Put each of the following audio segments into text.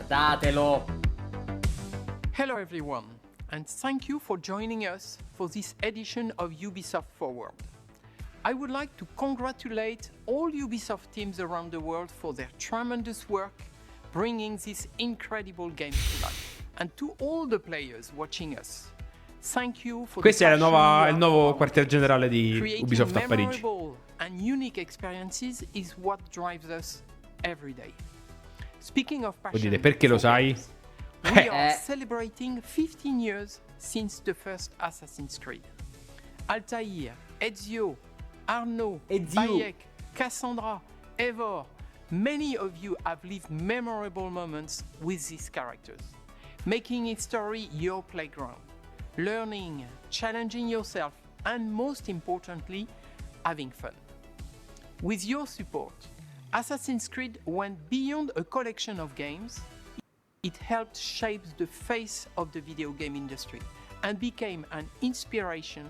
Guardatelo. Hello everyone, and thank you for joining us for this edition of Ubisoft Forward. I would like to congratulate all Ubisoft teams around the world for their tremendous work bringing this incredible game to life. And to all the players watching us, thank you for Questo è il nuovo quartier generale di Ubisoft a Parigi. And unique experiences is what drives us every day. Speaking of passion, Vuol dire, perché lo sai? we are celebrating 15 years since the first Assassin's Creed. Altair, Ezio, Arnaud, Bayek, Cassandra, Eivor, many of you have lived memorable moments with these characters, making its story your playground, learning, challenging yourself, and most importantly, having fun. With your support, Assassin's Creed went beyond a collection of games. It helped shape the face of the video game industry and became an inspiration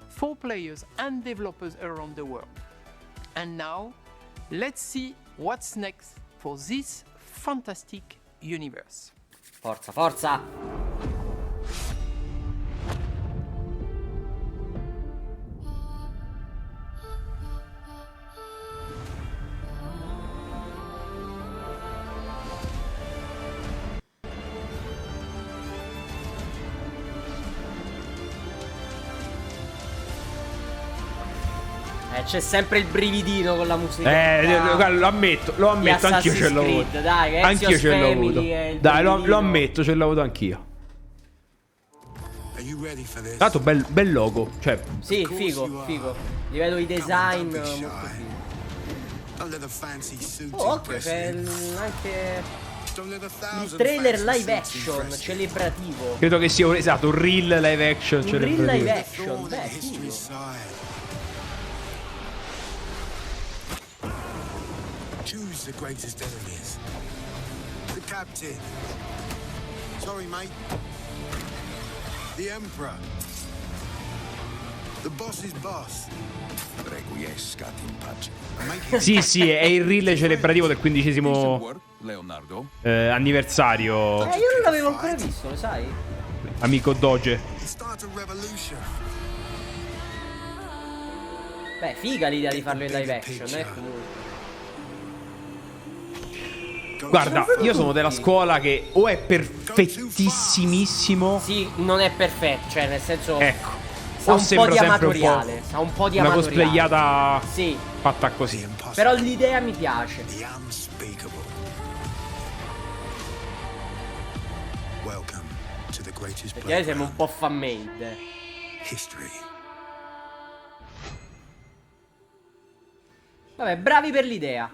for players and developers around the world. And now, let's see what's next for this fantastic universe. Forza, forza. C'è sempre il brividino con la musica. Lo ammetto, anch'io ce l'ho avuto. Dai, anch'io ce l'ho avuto. Dai, lo ammetto, ce l'ho avuto anch'io. Tanto bel logo, cioè. Sì, figo. Li vedo i design molto fighi. Oh, occhio, c'è anche il trailer live action celebrativo. Credo che sia esatto, un reel live action celebrativo. Un reel live action, beh, figo. Choose the greatest enemies. The captain. Sorry, mate. The emperor. The boss's boss. Requiescat in pace. Sì, è il reel celebrativo del 15° anniversario. Io non l'avevo ancora visto, lo sai? Amico Doge. Beh, figa l'idea di farlo in live action, comunque. Guarda, io sono della scuola che o è perfettissimissimo. Sì, non è perfetto, cioè nel senso. Ecco. O sembra sempre un po' di una amatoriale. cosplayata sì, fatta così. Però l'idea mi piace. Perché sembra un po' fan-made. Vabbè, bravi per l'idea.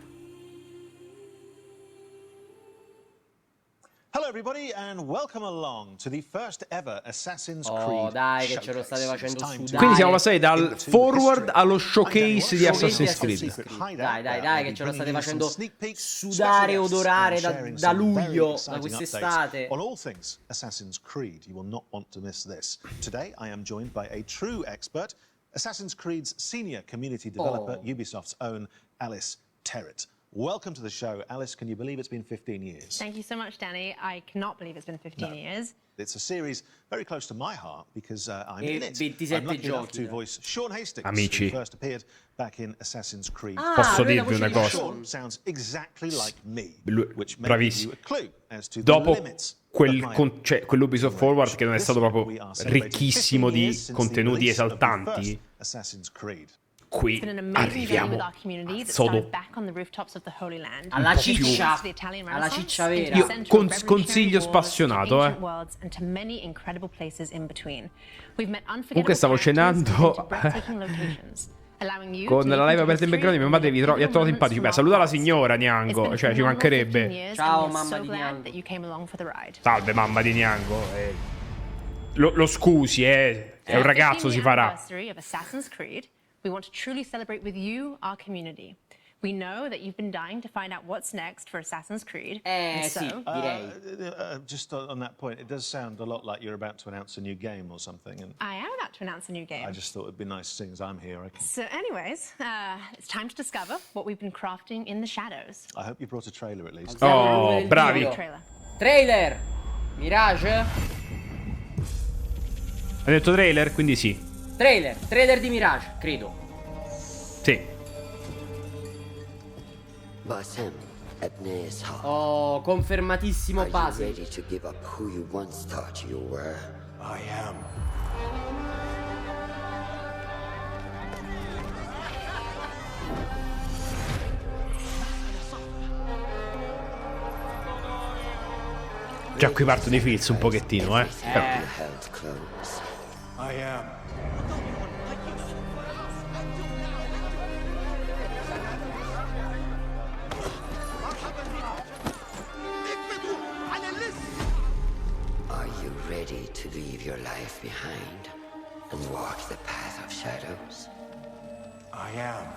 Hello everybody and welcome along to the first ever Assassin's Creed. Oh, dai, che ce lo state facendo sudare. Quindi siamo passati dal forward allo showcase di Assassin's Creed. Dai, che ce lo state facendo sudare e odorare da luglio, da quest'estate. On all things Assassin's Creed, you will not want to miss this. Today I am joined by a true expert, Assassin's Creed's senior community developer, Ubisoft's own Alice Terrett. Welcome to the show. Alice, can you believe it's been 15 years? Thank you so much, Danny. I cannot believe it's been 15 years. It's a series very close to my heart because I'm in it. 27 I'm lucky enough giochi. to voice Sean Hastings, Amici. who first appeared back in Assassin's Creed. Posso dirvi una cosa? Sean sounds exactly like me, which may give bravissimo. you a clue as to the Dopo limits quell'Ubisoft Forward che non è stato proprio ricchissimo di contenuti esaltanti, qui arriviamo alla ciccia vera. Io consiglio spassionato, Comunque stavo cenando con la live aperta in background, mia madre vi ha trovato simpatici. Beh, saluta la signora Niango, cioè ci mancherebbe. Ciao mamma di Niango. Salve mamma di Niango. Lo scusi, è un ragazzo, si farà. We want to truly celebrate with you, our community. We know that you've been dying to find out what's next for Assassin's Creed. Sì, direi. Just on that point, it does sound a lot like you're about to announce a new game or something. And I am about to announce a new game. I just thought it'd be nice, seeing as I'm here. So anyways, it's time to discover what we've been crafting in the shadows. I hope you brought a trailer at least. Oh, bravi. Trailer. Mirage. Hai detto trailer, quindi sì. Trailer di Mirage, credo. Sì. Oh, confermatissimo puzzle. I am. Già qui partono i feels un pochettino, Però. I am. Are you ready to leave your life behind and walk the path of shadows? I am.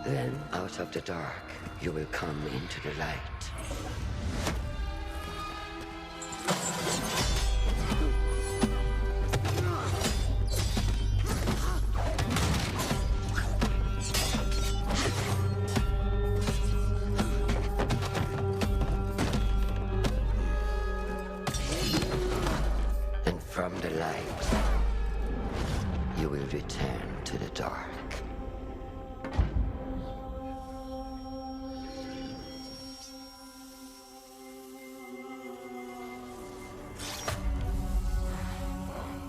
Then out of the dark, you will come into the light. And from the light, you will return to the dark.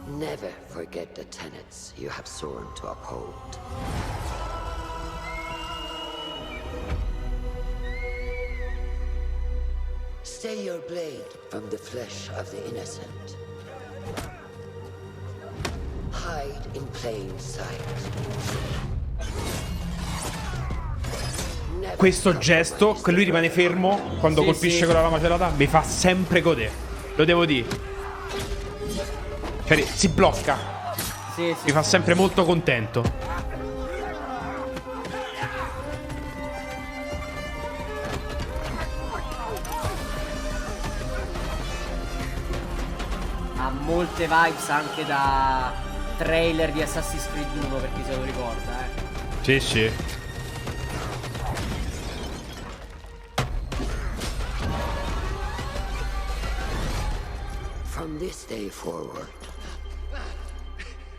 Never forget the tenets you have sworn to uphold. Stay your blade from the flesh of the innocent. Hide in plain sight. Questo gesto, che lui rimane fermo quando colpisce con la lama gelata, mi fa sempre godere. Lo devo dire. Cioè, si blocca. Sì. Mi fa sempre molto contento. Ha molte vibes anche da trailer di Assassin's Creed 1, per chi se lo ricorda, Sì, sì. From this day forward,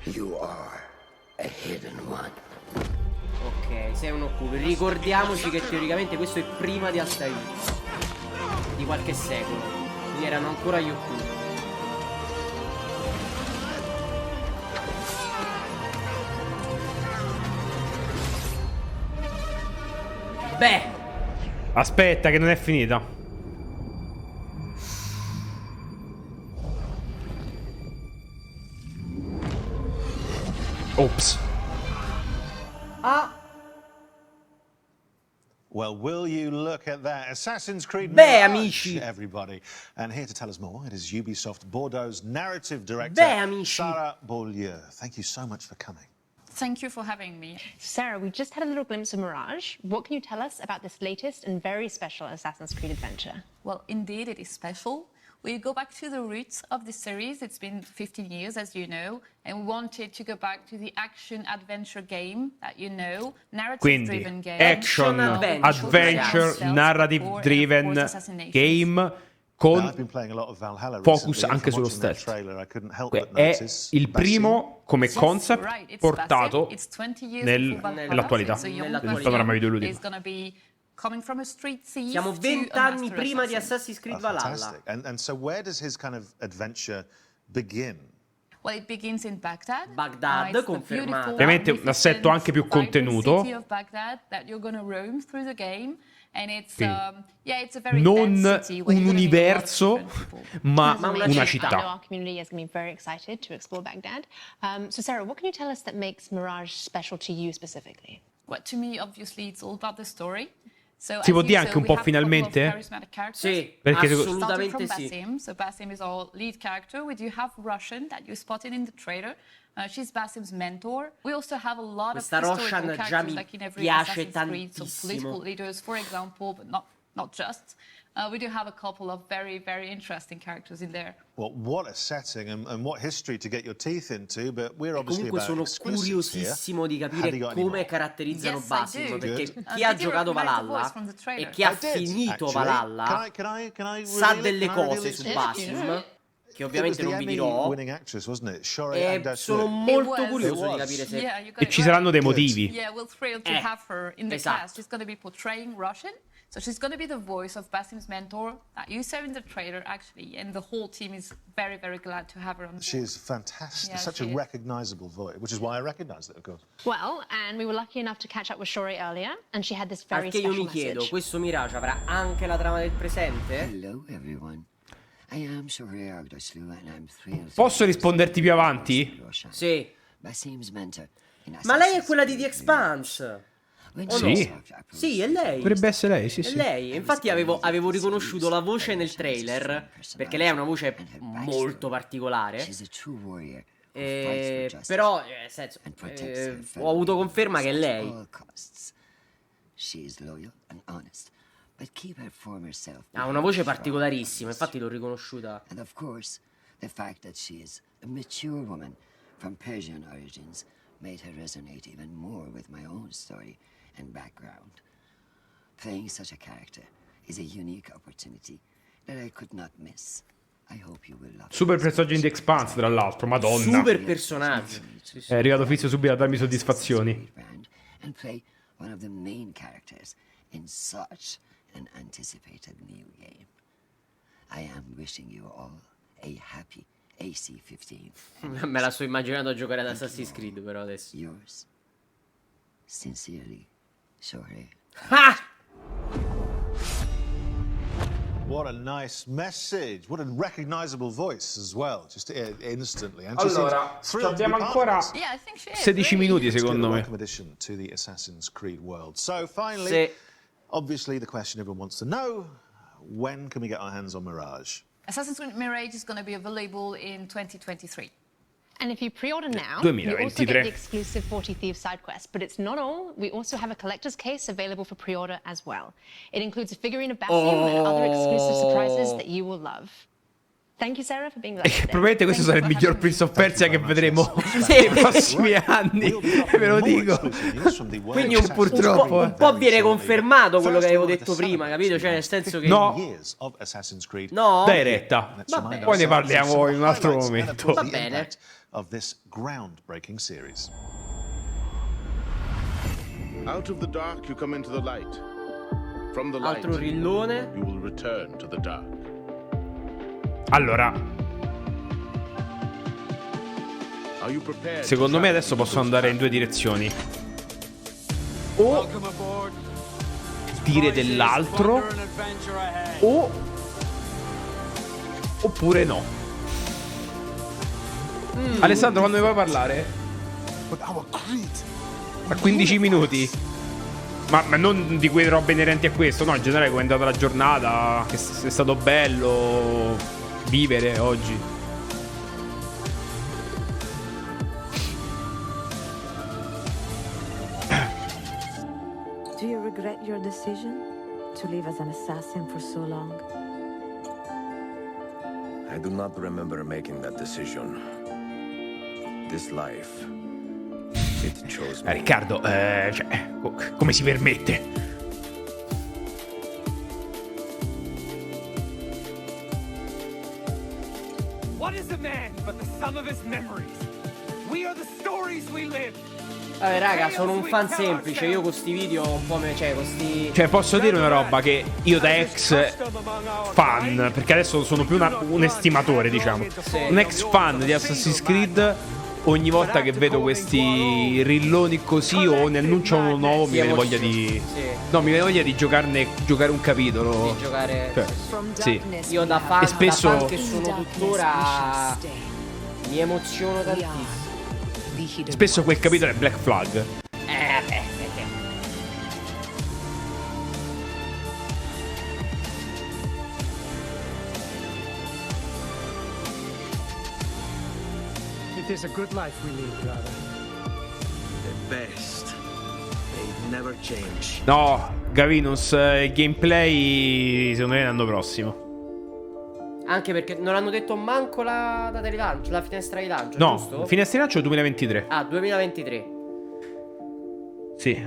you are a hidden one. Ok, sei un occulto. Ricordiamoci che teoricamente questo è prima di Altair, di qualche secolo. Quindi erano ancora gli occulti. Beh, Aspetta, che non è finita. Ops. Well, will you look at that? Assassin's Creed Beh, Mirage, amici. everybody. And here to tell us more, it is Ubisoft Bordeaux's narrative director, Beh, amici. Sarah Beaulieu. Thank you so much for coming. Thank you for having me. Sarah, we just had a little glimpse of Mirage. What can you tell us about this latest and very special Assassin's Creed adventure? Well, indeed, it is special. We go back to the roots of the series. It's been 15 years, as you know, and we wanted to go back to the action-adventure game that you know, narrative-driven game. Action, adventure, narrative-driven game con focus anche sullo stealth. È il primo come concept portato nell'attualità, nel panorama videoludico. siamo 20 anni prima di Assassin's Creed Valhalla. And so where does his kind of adventure begin? Well, it begins in Baghdad. Baghdad, confermato. Ovviamente un assetto anche più contenuto. Non un universo, ma una città. So Sarah, what can you tell us that makes Mirage special to you specifically? Well, to me, obviously, it's all about the story. So, Si può as dire you anche saw, un we po' have a couple of finalmente? charismatic characters. Sì, Perché assolutamente Starting sì. from Basim, so Basim is our lead character. We do have Russian that you spotted in the trailer. She's Basim's mentor. We also have a lot Questa of historical Roshan già characters, mi like in every piace Assassin's Creed, so tantissimo. political leaders, for example, but not just. We do have a couple of very, very interesting characters in there. Well, what a setting and what history to get your teeth into, but we're obviously Comunque about sono exclusives here. curiosissimo di Have you capire got any come more? caratterizzano Yes, I Basim, do. perché Good. chi ha Did you giocato recognize the Valhalla voice from the trailer? e chi ha I did, finito actually. Valhalla Can I sa reveal it? delle Can I reveal cose it su to you? Basim, che It was ovviamente the non vi Emmy dirò, winning actress, wasn't it? Shorey e Agdashloo. sono molto was. curioso It di was. capire se... Yeah, you got E it ci right. saranno dei motivi. Yeah, we're thrilled to Eh, have her in the esatto. cast. She's going to be portraying Russian. So she's going to be the voice of Basim's mentor that you saw in the trailer, actually. And the whole team is very, very glad to have her on board. She's fantastic, Yeah, such she a is. recognizable voice, which is why I recognized it, of course. Well, and we were lucky enough to catch up with Shori earlier, and she had this very Al che io special mi chiedo, message. questo Mirage avrà anche la trama del presente? Hello, everyone. I am Shorey Agdashloo, and I'm thrilled. Posso risponderti più avanti? Sì. Basim's mentor in Ma lei è Assassin's quella di The Creed. Expanse. When Sì. she talked, I Sì, è lei. Dovrebbe essere lei, sì, È sì. lei. Infatti avevo riconosciuto la voce nel trailer, perché lei ha una voce molto particolare. She's a true warrior who fights for justice Però, nel senso, and protects her fellow ho avuto men conferma che è at lei. all costs. She is loyal and honest, but keep her former self. Ha una voce particolarissima, infatti l'ho riconosciuta. And of course, the fact that she is a mature woman from Persian origins made her resonate even more with my own story and background. Playing such a character is a unique opportunity that I could not miss. I hope you will love Super it. personaggio in The Expanse, tra l'altro, madonna. Super personaggio. È arrivato Fizio subito a darmi soddisfazioni. And play one of the main characters in such an anticipated new game. I am wishing you all a happy AC-15. Me la sto immaginando a giocare ad Assassin's Creed, però adesso. Yours, sincerely, Shorey. Ah! What a nice message. What a recognizable voice as well, just instantly. And Allora, she seems thrilled to abbiamo be part of ancora this. Yeah, I think she is. 16 really. minuti, It's good, secondo a me. welcome addition to the Assassin's Creed world. So finally, Sì. obviously the question everyone wants to know, when can we get our hands on Mirage? Assassin's Creed Mirage is going to be available in 2023. And if you pre-order now, you also 2023. get the exclusive 40 Thieves side quest. But it's not all. We also have a collector's case available for pre-order as well. It includes a figurine of Basim and other exclusive surprises that you will love. Thank you, Sarah, for being with us today. Probabilmente questo sarà il Thank you miglior for Prince of Persia che Thank you very vedremo much. nei prossimi anni. We'll be dropping Ve lo more dico. exclusive news from the world Quindi of un Assassin's purtroppo, Creed un po' very viene shortly. confermato quello che First, avevo we want detto to prima, capito? Cioè, nel senso che... No. years of Assassin's Creed. No? Dai retta. Let's Vabbè. remind Poi ne ourselves parliamo of some in un altro highlights and, of momento. course, Va the bene. impact of this groundbreaking series. Out of the dark you come into the light. From the light Altro rillone. you will return to the dark. Allora, Are you prepared? secondo me adesso posso andare in due direzioni. O dire dell'altro, o oppure no. Alessandro, quando mi vuoi parlare? A 15 minuti. Ma non di quelle robe inerenti a questo, no, in generale come è andata la giornata, che è stato bello vivere oggi. Do you regret your decision to live as an assassin for so long? I do not remember making that decision. This life, it chose me. Riccardo, cioè, come si permette? What is a man but the sum of his memories? We are the stories we live. Vabbè raga, sono un fan semplice. Io con sti video un po' cioè con sti... Cioè, posso dire una roba che io da ex fan, perché adesso sono più un estimatore, diciamo, un ex fan di Assassin's Creed, ogni volta che vedo questi rilloni così o ne annunciano uno nuovo mi viene voglia di... No, mi viene voglia di giocare un capitolo. Di giocare... Cioè, sì. Io da fan, E spesso... da fan che sono tuttora mi emoziono tantissimo. Spesso quel capitolo è Black Flag. Beh, It is a good life we lead, brother. The best. They never change. No, Gavinus, il gameplay secondo me l'anno prossimo. Anche perché non hanno detto manco la data di lancio, la finestra di lancio, No, giusto? finestra di lancio 2023. Ah, 2023. Sì.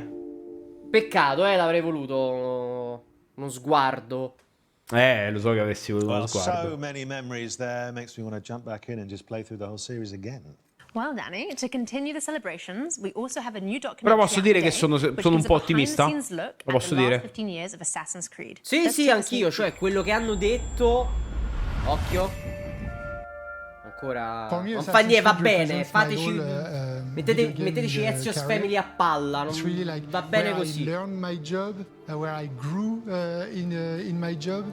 Peccato, l'avrei voluto uno sguardo. Lo so che avresti voluto uno Well, sguardo. so many memories there. Makes me want to jump back in and just play through the whole series again. Well, Danny, to continue the celebrations, we also have a new documentary. Però posso dire che sono which un gives po' a ottimista. behind-the-scenes look Lo at posso the last dire. 15 years of Assassin's Creed. Sì, Let's sì, take a anch'io. sneak Cioè, quello che hanno detto. Occhio. Ancora. Non fa niente, va bene. Fateci. Metteteci Ezio's Family a palla. Non va bene così. I learned my job, where I grew in my job.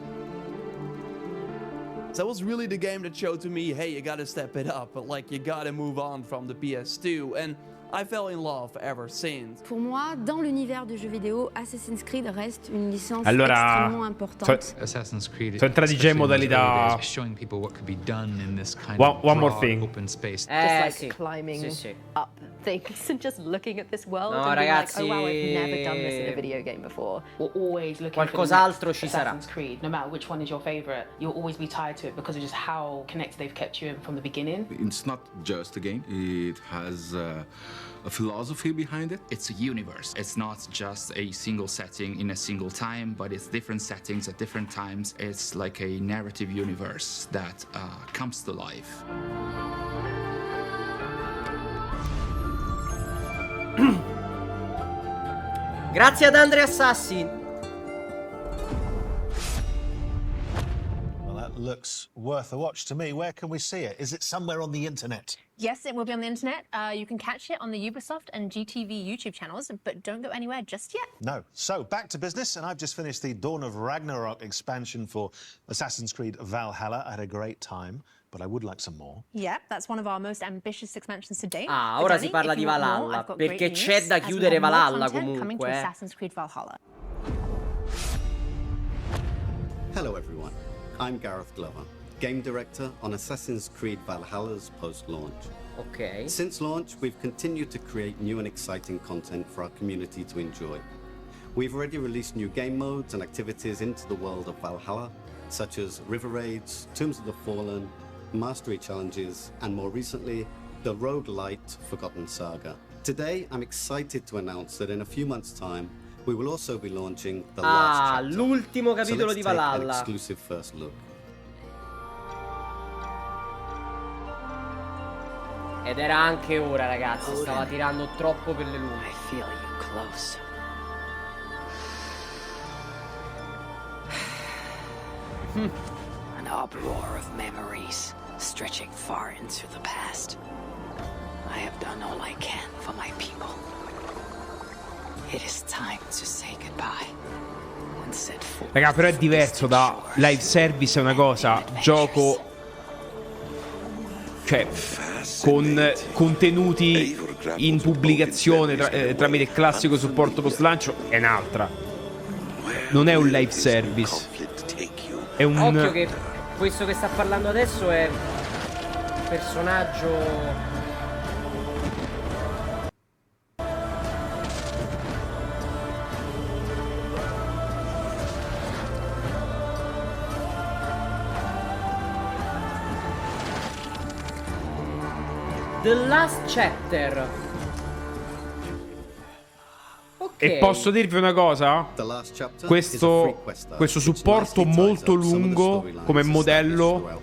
That was really the game that showed to me, hey, you gotta step it up, like you gotta move on from the PS2, and I fell in love ever since. Pour moi, dans l'univers du jeu vidéo, Assassin's Creed reste une licence Allora, extrêmement importante. Assassin's Creed. Sono entrati già in modalità. Showing people what could be done in this kind One of more broad, thing. open space. Just like Sì. climbing Sì. up things and just looking at this world No, and being ragazzi, like, oh wow, I've never done this in a video game before. We're always looking qualcos'altro for the ci next sarà. Assassin's Creed, no matter which one is your favorite, you'll always be tied to it because of just how connected they've kept you in from the beginning. It's not just a game, it has a philosophy behind it. It's a universe. It's not just a single setting in a single time, but it's different settings at different times. It's like a narrative universe that comes to life. Grazie ad Andre Assassin. Well, that looks worth a watch to me. Where can we see it? Is it somewhere on the internet? Yes, it will be on the internet. You can catch it on the Ubisoft and GTV YouTube channels, but don't go anywhere just yet. No. So, back to business, and I've just finished the Dawn of Ragnarok expansion for Assassin's Creed Valhalla. I had a great time, but I would like some more. Yeah, that's one of our most ambitious expansions to date. Ah, But ora Danny, si parla if di you want more, Valhalla, I've got perché great c'è news, da as we chiudere have more Valhalla content coming to comunque. Assassin's Creed Valhalla. Hello everyone, I'm Gareth Glover, Game Director on Assassin's Creed Valhalla's post-launch. Okay. Since launch, we've continued to create new and exciting content for our community to enjoy. We've already released new game modes and activities into the world of Valhalla, such as River Raids, Tombs of the Fallen, Mastery Challenges, and more recently, the roguelite Forgotten Saga. Today, I'm excited to announce that in a few months' time, we will also be launching the last chapter. L'ultimo capitolo di Take an Valhalla. exclusive first look. Ed era anche ora, ragazzi. Stava tirando troppo per le lunghe. I feel you close. An uproar of memories stretching far into the past. I have done all I can for my people. It is time to say goodbye and set forth. Raga, però è diverso da live service, è una cosa, gioco, cioè, con contenuti in pubblicazione tramite il classico supporto post lancio è un'altra. Non è un live service. È un... Occhio che questo che sta parlando adesso è un personaggio... The Last Chapter. E posso dirvi una cosa? Questo supporto molto lungo come modello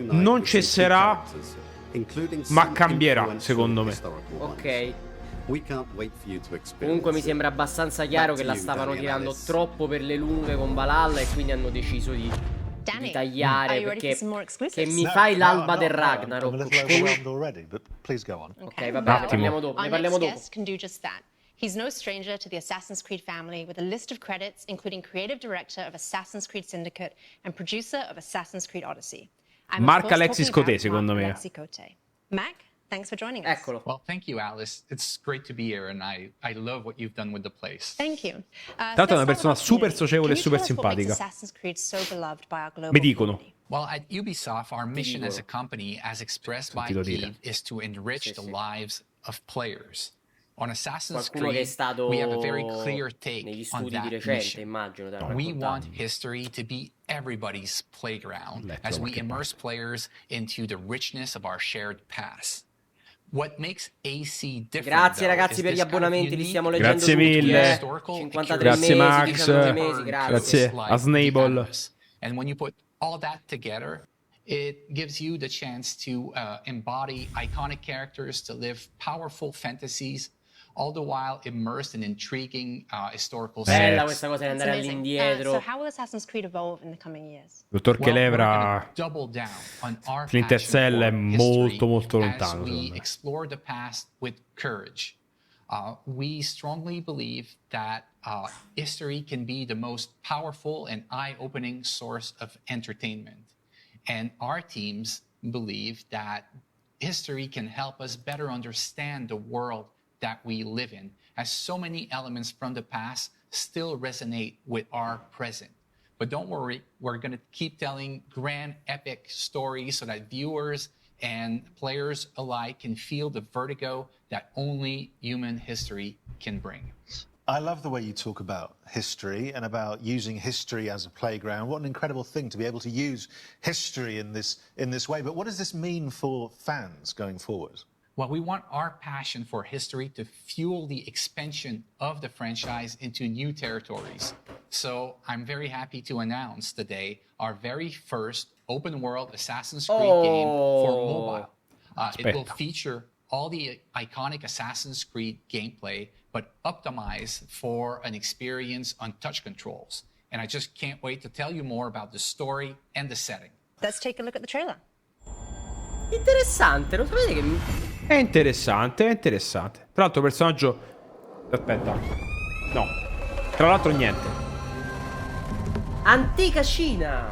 non cesserà, ma cambierà, secondo me. Ok. Comunque mi sembra abbastanza chiaro che la stavano tirando troppo per le lunghe con Valhalla e quindi hanno deciso di tagliare, perché che mi fai l'alba del Ragnarok. Ok, vabbè, ne parliamo dopo. Ne parliamo dopo. He's no stranger to the Assassin's Creed family, with a list of credits including creative director of Assassin's Creed Syndicate and producer of Assassin's Creed Odyssey. Marca Alexis Coté, secondo me. Mac, Thanks for joining us. Eccolo. Well, thank you, Alice. It's great to be here, and I love what you've done with the place. Thank you. Tra l'altro è una persona super socievole e super simpatica. Mi dicono. Well, at Ubisoft, our mission as a company, as expressed by Eve, is to enrich the lives of players. On Assassin's Creed, we have a very clear take on that mission. We want history to be everybody's playground as we immerse players into the richness of our shared past. What makes AC different, grazie ragazzi per gli abbonamenti, li stiamo leggendo grazie mille. 53 grazie mesi, Max, 19 mesi, grazie a Snable. And when you put all that together, it gives you the chance to embody iconic characters, to live powerful fantasies, all the while immersed in intriguing historical settings. Bella questa cosa di andare all'indietro. So how will Assassin's Creed evolve in the coming years? Dottor Celebra, Splinter Cell è molto molto lontano. We explore the past with courage. We strongly believe that history can be the most powerful and eye-opening source of entertainment. And our teams believe that history can help us better understand the world that we live in, as so many elements from the past still resonate with our present. But don't worry, we're going to keep telling grand, epic stories so that viewers and players alike can feel the vertigo that only human history can bring. I love the way you talk about history and about using history as a playground. What an incredible thing to be able to use history in this way. But what does this mean for fans going forward? Well, we want our passion for history to fuel the expansion of the franchise into new territories. So I'm very happy to announce today our very first open-world Assassin's Creed game for mobile. It will feature all the iconic Assassin's Creed gameplay, but optimized for an experience on touch controls. And I just can't wait to tell you more about the story and the setting. Let's take a look at the trailer. Interessante, lo sapete che... È interessante, è interessante. Tra l'altro personaggio... Aspetta. No. Tra l'altro niente. Antica Cina.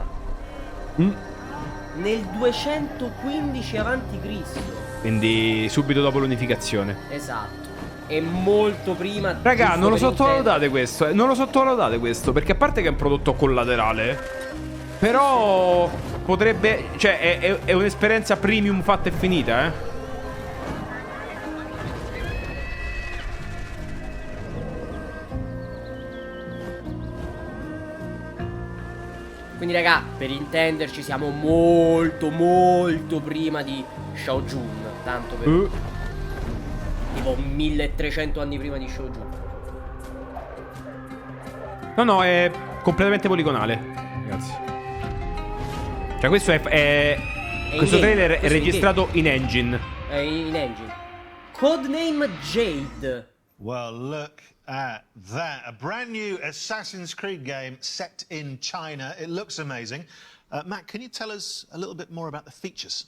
Nel 215 a.C. Quindi subito dopo l'unificazione. Esatto. E molto prima. Raga, non lo sottovalutate questo. Non lo sottovalutate questo. Perché a parte che è un prodotto collaterale, però potrebbe... Cioè è un'esperienza premium fatta e finita, Quindi raga, per intenderci siamo molto molto prima di Shao Jun. Tanto per... tipo 1300 anni prima di Shao Jun. No, è completamente poligonale, ragazzi. Cioè questo questo trailer è registrato in engine. È in engine. Codename Jade. Well, look at that. A brand new Assassin's Creed game set in China. It looks amazing. Matt, can you tell us a little bit more about the features?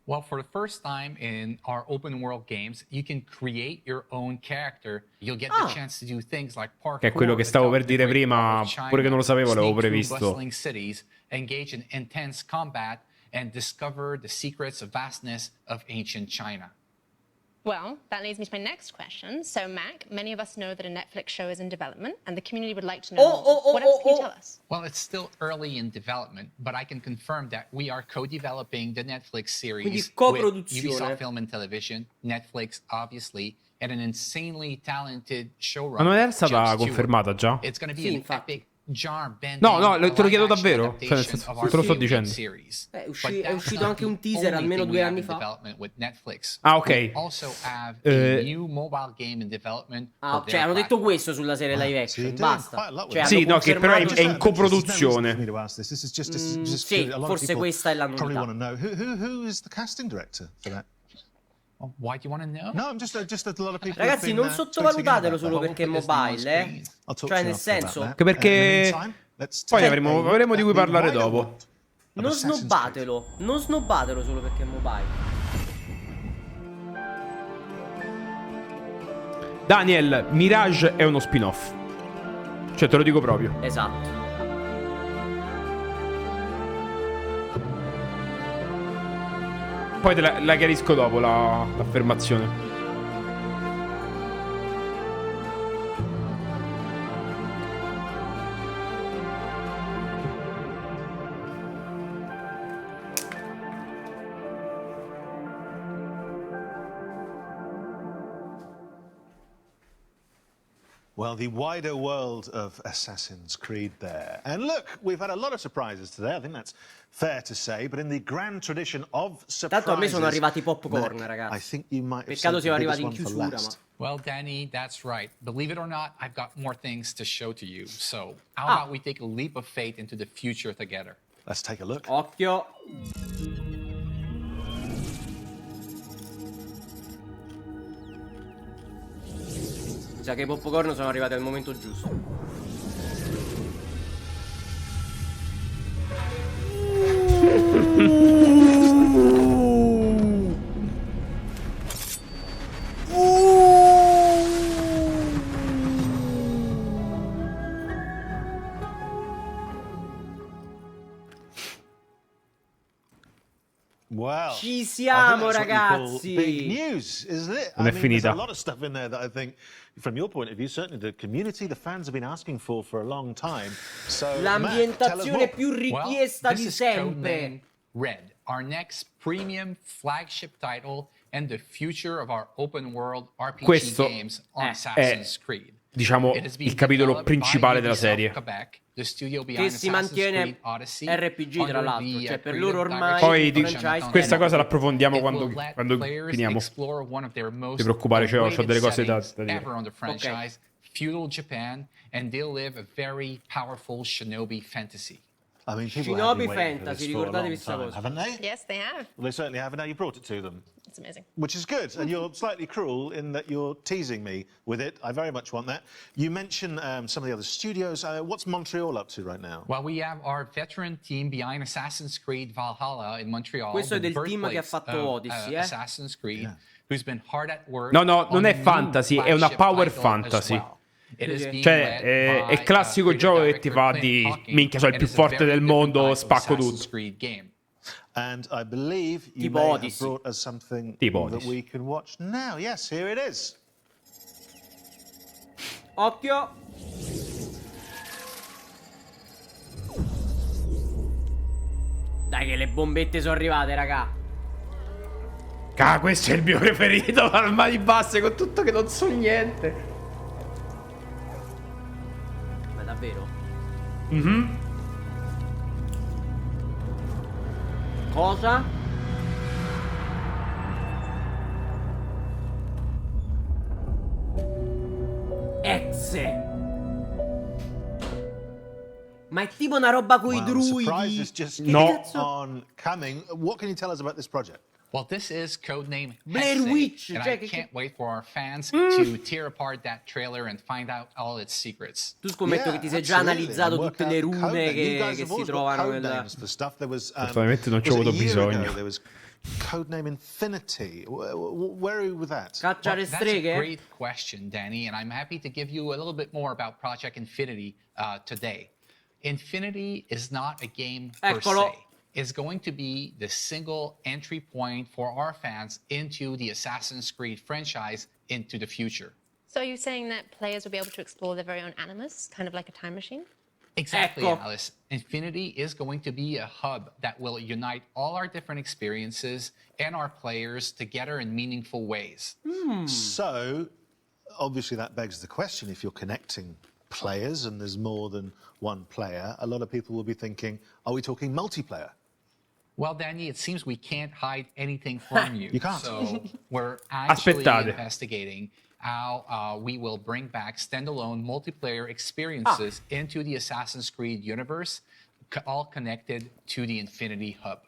Well, for the first time in our open world games, you can create your own character. You'll get the chance to do things like parkour. Che è quello che stavo per dire prima, pure che non lo sapevo, l'avevo previsto. Bustling cities, engage in intense combat, and discover the secrets of vastness of ancient China. Well, that leads me to my next question. So, Mac, many of us know that a Netflix show is in development, and the community would like to know what else can you tell us? Well, it's still early in development, but I can confirm that we are co-developing the Netflix series with Ubisoft Film and Television, Netflix, obviously, and an insanely talented showrunner. Ma non era stata confermata già? It's going to be an epic. No, te lo chiedo davvero. Cioè, nel senso, te lo sto dicendo. È uscito anche un teaser almeno 2 anni fa. Ah, ok. Cioè, hanno detto questo sulla serie live action. Basta. Cioè, sì, no, che però è in coproduzione. Sì, forse questa è la novità. Who is the casting director for that? Why do you want to know? No, I'm just a lot of people. Ragazzi, non sottovalutatelo solo perché è mobile, Cioè, nel senso, anche perché poi avremo di cui parlare dopo. Non snobbatelo solo perché è mobile. Daniel, Mirage è uno spin-off. Cioè, te lo dico proprio. Esatto. Poi te la chiarisco dopo l'affermazione. Well, the wider world of Assassin's Creed there. And look, we've had a lot of surprises today. I think that's fair to say. But in the grand tradition of surprises, tanto a me sono arrivati i popcorn, ragazzi. I think you might have Peccato saved siamo the arrivati in biggest one chiusura, for ma... last. Well, Danny, that's right. Believe it or not, I've got more things to show to you. So how about we take a leap of faith into the future together? Let's take a look. Occhio. Mi sa che i popcorn sono arrivati al momento giusto. Wow. Ci siamo, ragazzi. Big news, isn't it? Non è finita. There's a lot of stuff in there that I think, from your point of view, certainly the community, the fans have been asking for a long time. So, l'ambientazione più richiesta di this is sempre. codename Red, our next premium flagship title and the future of our open world RPG Questo games on Assassin's Creed. Diciamo, il capitolo principale della serie. Che si mantiene RPG, tra l'altro. Cioè, per loro ormai... Poi questa cosa l'approfondiamo quando finiamo. Non ti preoccupare, c'ho delle cose da dire. Okay. Feudal Japan, and they'll live a very powerful shinobi fantasy. I mean, Shinobi Fantasy, ricordatevi questa cosa. Haven't they? Yes, they have. Well, they certainly have, and now you brought it to them. It's amazing. Which is good, and you're slightly cruel in that you're teasing me with it. I very much want that. You mentioned some of the other studios. What's Montreal up to right now? Well, we have our veteran team behind Assassin's Creed Valhalla in Montreal. Questo è del team che ha fatto Odyssey, Assassin's Creed, who's been hard at work. No, non è fantasy, è una power fantasy. Cioè, è il classico gioco che ti fa di minchia, sono il più forte del mondo, spacco tutto. And I believe you may have brought us something that we can watch now. Yes, here it is. Occhio. Dai che le bombette sono arrivate, raga. Questo è il mio preferito, a mani basse, con tutto che non so niente. Ma davvero? Cosa? Hexe. Ma è tipo una roba coi druidi. No. On coming. What can you tell us about this project? Well, this is codename Blair Hexe, Witch, and cioè, I can't wait for our fans to tear apart that trailer and find out all its secrets. Tu scommetto che ti sei già analizzato tutte le rune che si trovano nel... Assolutamente non ci ho avuto bisogno. Codename Infinity. Where are you with that? Cacciare streghe? That's a great question, Danny, and I'm happy to give you a little bit more about Project Infinity today. Infinity is not a game per se. It's going to be the single entry point for our fans into the Assassin's Creed franchise into the future. So you're saying that players will be able to explore their very own animus, kind of like a time machine? Exactly, Alice. Infinity is going to be a hub that will unite all our different experiences and our players together in meaningful ways. So, obviously that begs the question, if you're connecting players and there's more than one player, a lot of people will be thinking, are we talking multiplayer? Well, Danny, it seems we can't hide anything from you. You can't. So we're actually investigating how we will bring back standalone multiplayer experiences into the Assassin's Creed universe, all connected to the Infinity Hub.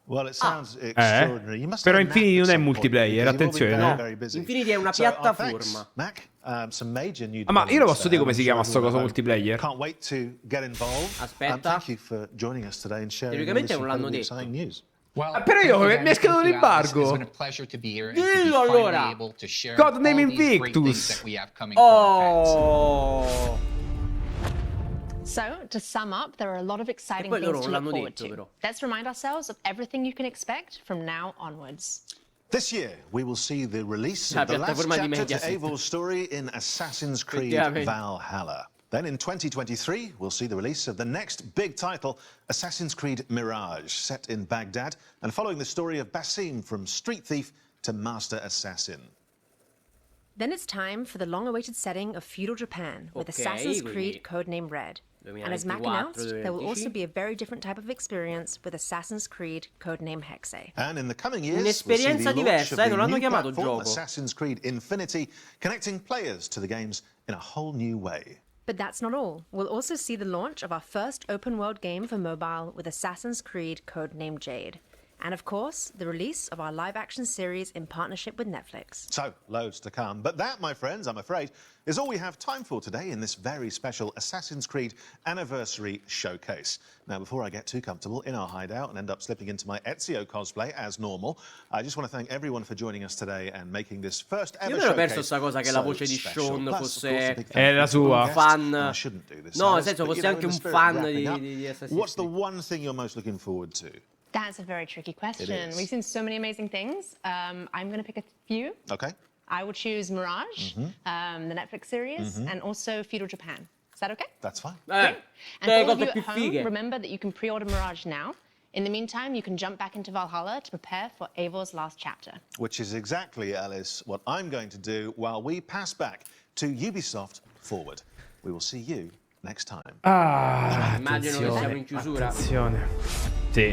Well, it sounds extraordinary. You must Però have Infinity non è multiplayer, attenzione. Infinity è una piattaforma. Ma io lo posso dire come si chiama sto coso multiplayer? Aspetta. Teoricamente non l'hanno detto. Però io mi è scaduto l'embargo. Dillo allora. Codename Invictus. Oh. So, to sum up, there are a lot of exciting things to look forward to. Let's remind ourselves of everything you can expect from now onwards. This year, we will see the release of the last chapter to Eivor's story in Assassin's Creed Valhalla. Then in 2023, we'll see the release of the next big title, Assassin's Creed Mirage, set in Baghdad and following the story of Basim from street thief to master assassin. Then it's time for the long-awaited setting of feudal Japan with Assassin's Creed codename Red. And as Mac announced, there will also be a very different type of experience with Assassin's Creed codename Hexe. And in the coming years, we'll see the launch of the new platform, Assassin's Creed Infinity, connecting players to the games in a whole new way. But that's not all. We'll also see the launch of our first open-world game for mobile with Assassin's Creed codename Jade. And of course, the release of our live-action series in partnership with Netflix. So, loads to come. But that, my friends, I'm afraid, is all we have time for today in this very special Assassin's Creed Anniversary Showcase. Now, before I get too comfortable in our hideout and end up slipping into my Ezio cosplay as normal, I just want to thank everyone for joining us today and making this first ever showcase. Io mi ero perso sta cosa che la voce di Sean fosse la sua. Un fan. I shouldn't do this. No, nel senso fosse anche un fan di Assassin's Creed. What's the one thing you're most looking forward to? That's a very tricky question. We've seen so many amazing things. I'm going to pick a few. Okay. I will choose Mirage, the Netflix series, and also Feudal Japan. Is that okay? That's fine. Great. And for all of you at home, remember that you can pre-order Mirage now. In the meantime, you can jump back into Valhalla to prepare for Eivor's last chapter. Which is exactly, Alice, what I'm going to do while we pass back to Ubisoft Forward. We will see you next time. Immagino che siamo in chiusura. Attenzione. Sì,